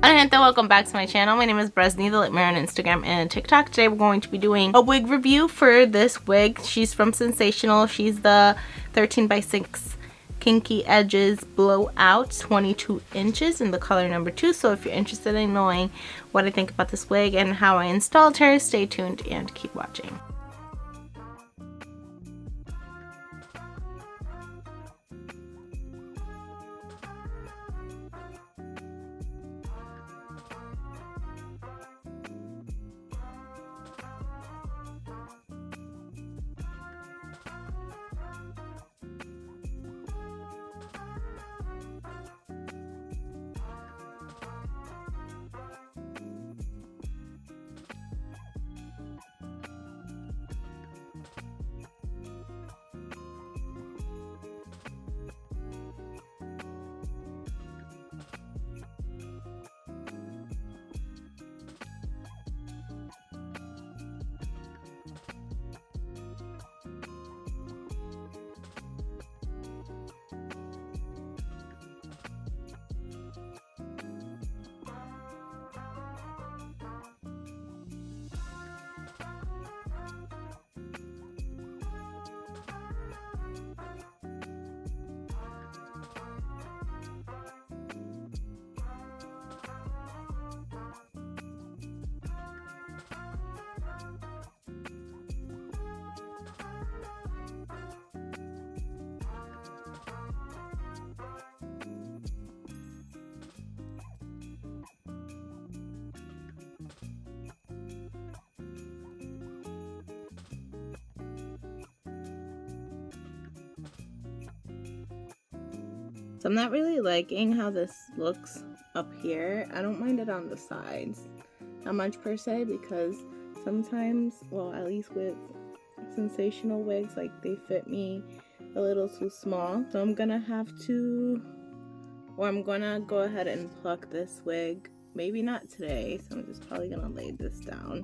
Hi gente, welcome back to my channel. My name is Bresney, the Lit Mirror on Instagram and TikTok. Today we're going to be doing a wig review for this wig. She's from Sensationnel. She's the 13x6 Kinky Edges Blowout, 22 inches in the color number 2. So if you're interested in knowing what I think about this wig and how I installed her, stay tuned and keep watching. So I'm not really liking how this looks up here. I don't mind it on the sides not much per se, because sometimes, well, at least with Sensationnel wigs, like, they fit me a little too small. So I'm gonna go ahead and pluck this wig. Maybe not today, so I'm just probably gonna lay this down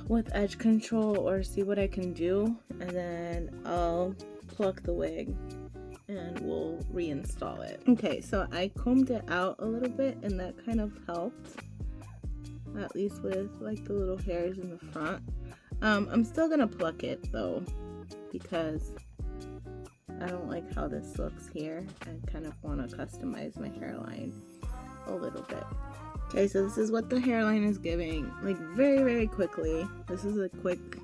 with edge control or see what I can do, and then I'll pluck the wig and we'll reinstall it. Okay, so I combed it out a little bit and that kind of helped, at least with like the little hairs in the front. I'm still gonna pluck it though, because I don't like how this looks here. I kind of want to customize my hairline a little bit. Okay, so this is what the hairline is giving, like, very quickly. This is a quick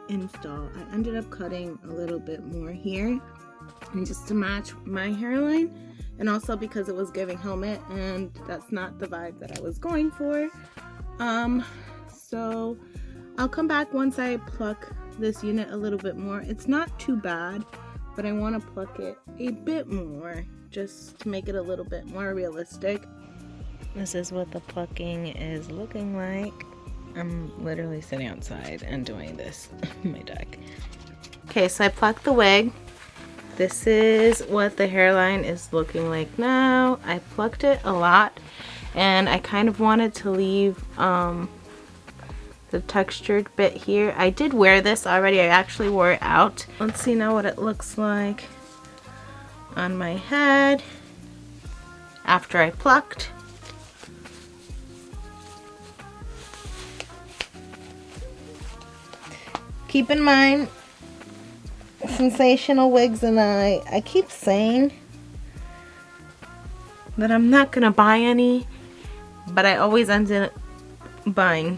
install. I ended up cutting a little bit more here, and just to match my hairline, and also because it was giving helmet, and that's not the vibe that I was going for. So I'll come back once I pluck this unit a little bit more. It's not too bad, but I want to pluck it a bit more just to make it a little bit more realistic. This is what the plucking is looking like. I'm literally sitting outside and doing this on my deck. Okay, so I plucked the wig. This is what the hairline is looking like now. I plucked it a lot, and I kind of wanted to leave the textured bit here. I did wear this already. I actually wore it out. Let's see now what it looks like on my head after I plucked. Keep in mind, Sensationnel wigs, and I keep saying that I'm not gonna buy any, but I always end up buying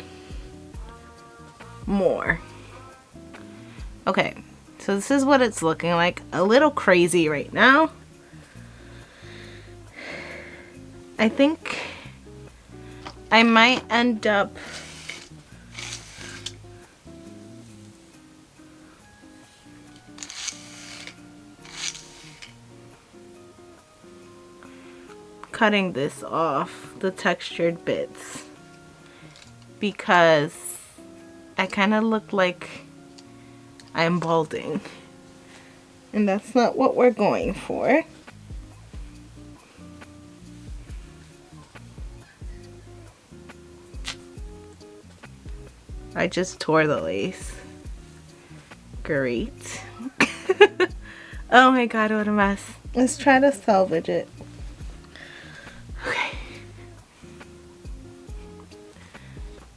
more. Okay, so this is what it's looking like. A little crazy right now. I think I might end up cutting this off, the textured bits, because I kind of look like I'm balding, and that's not what we're going for. I just tore the lace. Great. Oh my god, what a mess. Let's try to salvage it. Okay.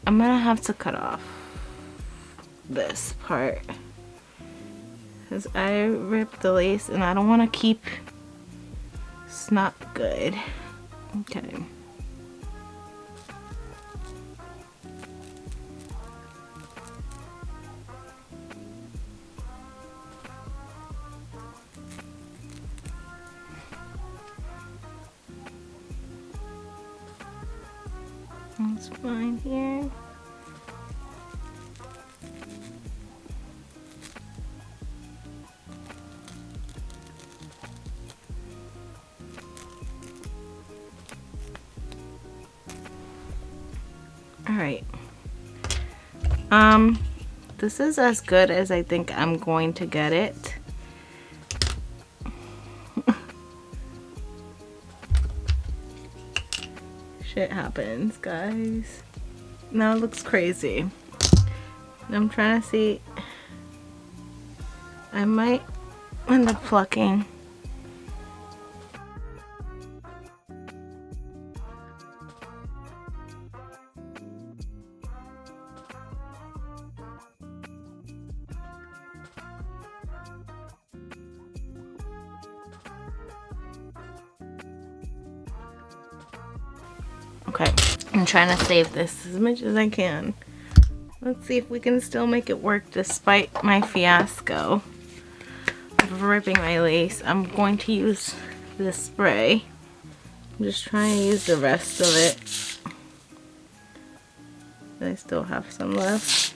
I'm gonna have to cut off this part because I ripped the lace and I don't want to keep. It's not good. Okay. That's fine here. All right. This is as good as I think I'm going to get it. Shit happens, guys. Now it looks crazy. I'm trying to see. I might end up plucking. Okay, I'm trying to save this as much as I can. Let's see if we can still make it work despite my fiasco of ripping my lace. I'm going to use this spray. I'm just trying to use the rest of it. I still have some left.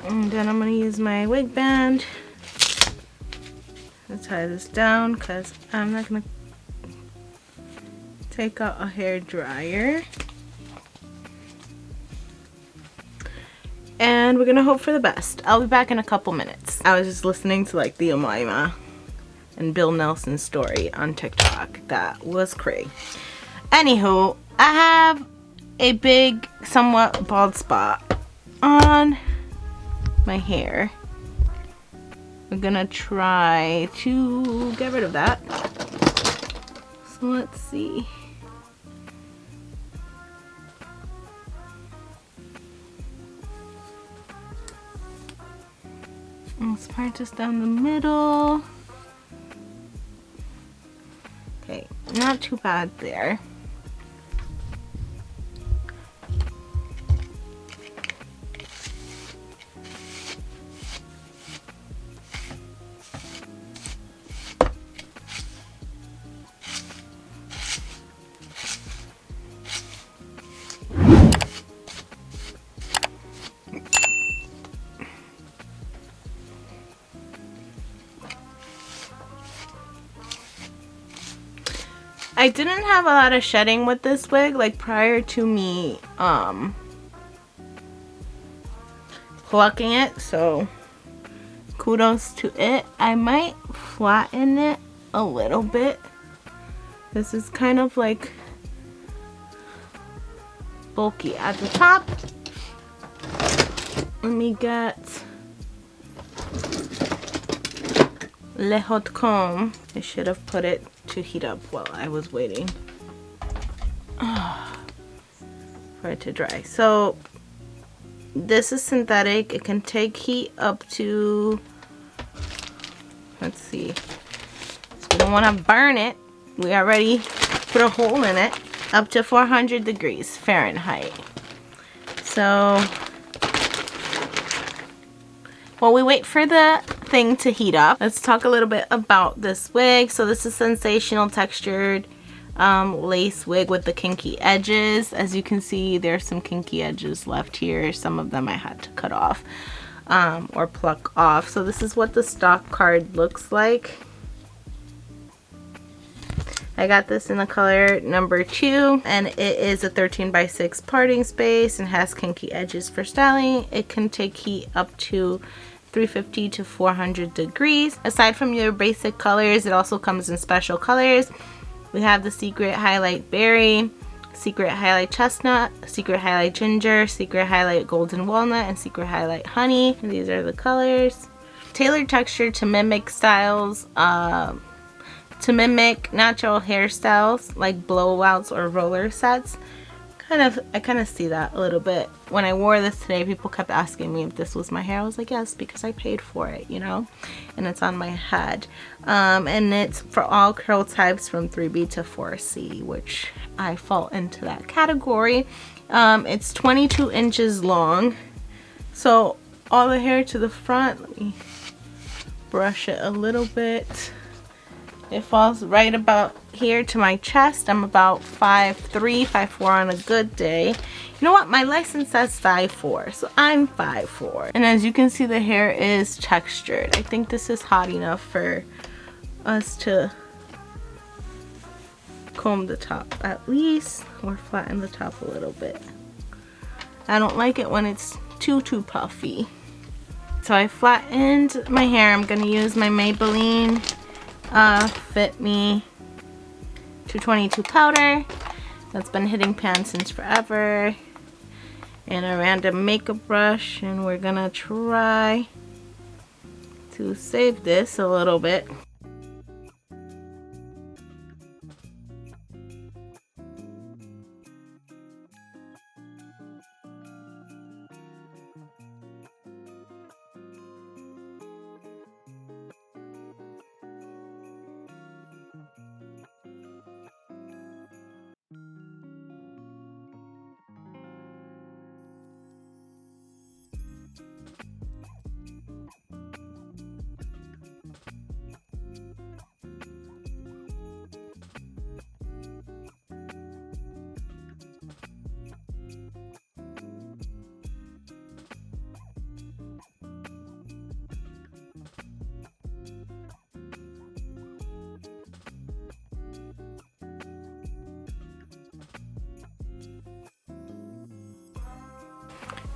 And then I'm going to use my wig band to tie this down because I'm not going to take out a hair dryer. And we're going to hope for the best. I'll be back in a couple minutes. I was just listening to like the Omaima and Bill Nelson's story on TikTok. That was crazy. Anywho, I have a big, somewhat bald spot on my hair. We're gonna try to get rid of that. So let's see. Let's part this down the middle. Okay, not too bad there. I didn't have a lot of shedding with this wig, like prior to me plucking it, so kudos to it. I might flatten it a little bit. This is kind of like bulky at the top. Let me get Le Haute Comb. I should have put it to heat up while I was waiting for it to dry. So this is synthetic. It can take heat up to, let's see, so we don't want to burn it. We already put a hole in it, up to 400 degrees Fahrenheit. So while we wait for the thing to heat up, let's talk a little bit about this wig. So this is Sensational textured lace wig with the kinky edges. As you can see, there's some kinky edges left here. Some of them I had to cut off or pluck off. So this is what the stock card looks like. I got this in the color number 2, and it is a 13x6 parting space and has kinky edges for styling. It can take heat up to 350 to 400 degrees. Aside from your basic colors, it also comes in special colors. We have the Secret Highlight Berry, Secret Highlight Chestnut, Secret Highlight Ginger, Secret Highlight Golden Walnut, and Secret Highlight Honey. And these are the colors. Tailored texture to mimic styles, to mimic natural hairstyles like blowouts or roller sets. I kind of see that a little bit. When I wore this today, people kept asking me if this was my hair. I was like, yes, because I paid for it, you know, and it's on my head. And it's for all curl types from 3B to 4C, which I fall into that category. It's 22 inches long. So all the hair to the front, let me brush it a little bit. It falls right about here to my chest. I'm about 5'3", 5'4" on a good day. You know what? My license says 5'4", so I'm 5'4". And as you can see, the hair is textured. I think this is hot enough for us to comb the top at least, or flatten the top a little bit. I don't like it when it's too puffy. So I flattened my hair. I'm gonna use my Maybelline Fit Me 222 powder that's been hitting pan since forever, and a random makeup brush, and we're gonna try to save this a little bit.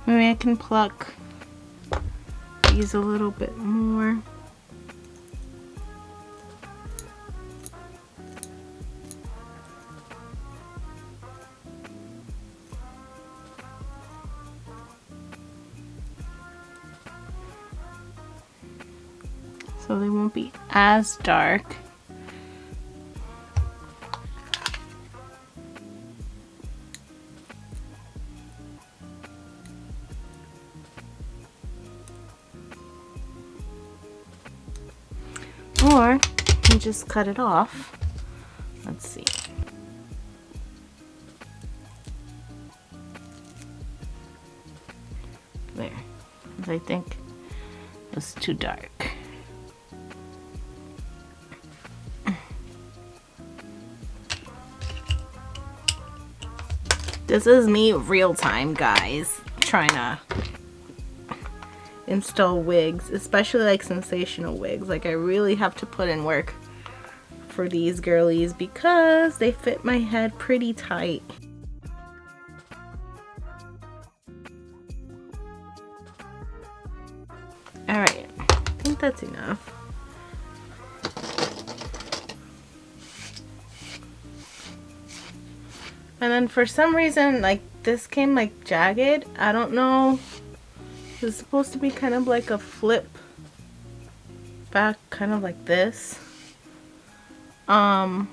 Maybe I can pluck these a little bit more. So they won't be as dark. Or you just cut it off. Let's see. There. I think it was too dark. This is me real time, guys, trying to install wigs, especially like sensational wigs. Like, I really have to put in work for these girlies because they fit my head pretty tight. Alright, I think that's enough. And then for some reason, like, this came like jagged. I don't know. It's supposed to be kind of like a flip back, kind of like this. But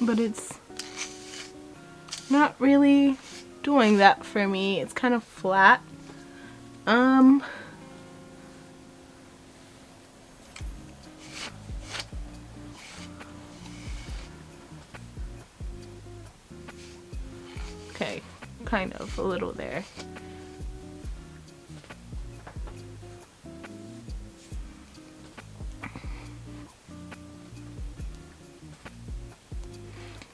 it's not really doing that for me. It's kind of flat. Okay, kind of a little there.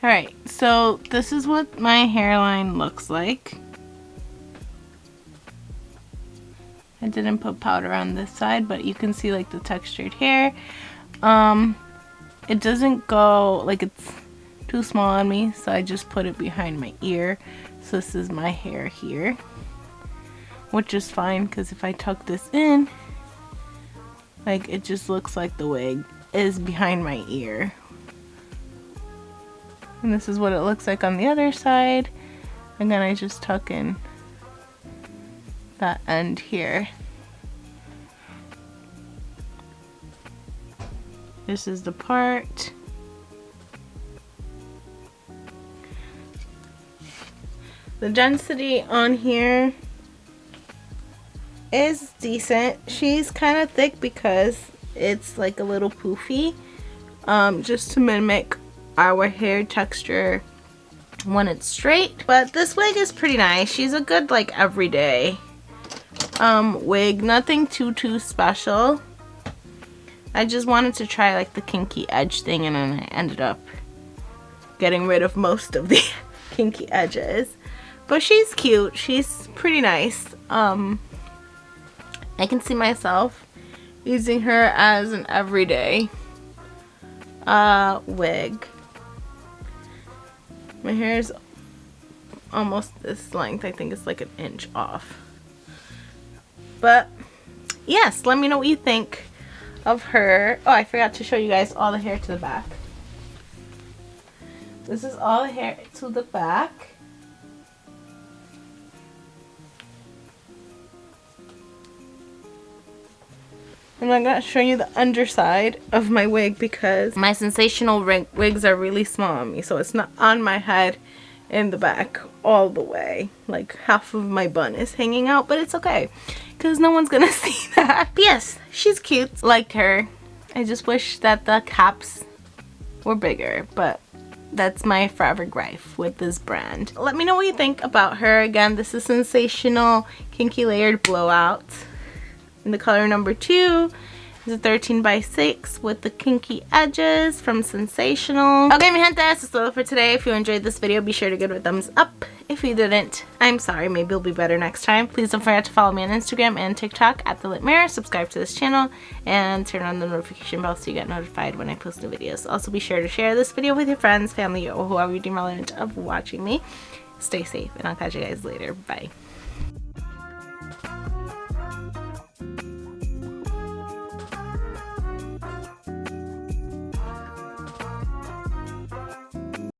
Alright, so this is what my hairline looks like. I didn't put powder on this side, but you can see like the textured hair. It doesn't go, like, it's too small on me, so I just put it behind my ear. So this is my hair here, which is fine because if I tuck this in, Like, it just looks like the wig is behind my ear. And this is what it looks like on the other side. And then I just tuck in that end here. This is the part. The density on here is decent. She's kind of thick because it's like a little poofy, just to mimic our hair texture when it's straight. But this wig is pretty nice. She's a good like everyday wig. Nothing too special. I just wanted to try like the kinky edge thing, and then I ended up getting rid of most of the kinky edges. But she's cute. She's pretty nice. I can see myself using her as an everyday wig. My hair is almost this length. I think it's like an inch off. But yes, let me know what you think of her. Oh, I forgot to show you guys all the hair to the back. This is all the hair to the back. And I'm going to show you the underside of my wig because my Sensational wigs are really small on me. So it's not on my head in the back all the way. Like half of my bun is hanging out, but it's okay because no one's going to see that. But yes, she's cute. Like her. I just wish that the caps were bigger, but that's my forever gripe with this brand. Let me know what you think about her. Again, this is Sensational Kinky Layered Blowout. In the color number 2 is a 13x6 with the kinky edges from Sensational. Okay, mi gente, that's just all for today. If you enjoyed this video, be sure to give it a thumbs up. If you didn't, I'm sorry, maybe it'll be better next time. Please don't forget to follow me on Instagram and TikTok at The Lit Mirror. Subscribe to this channel and turn on the notification bell so you get notified when I post new videos. Also, be sure to share this video with your friends, family, or whoever you deem relevant of watching me. Stay safe, and I'll catch you guys later. Bye.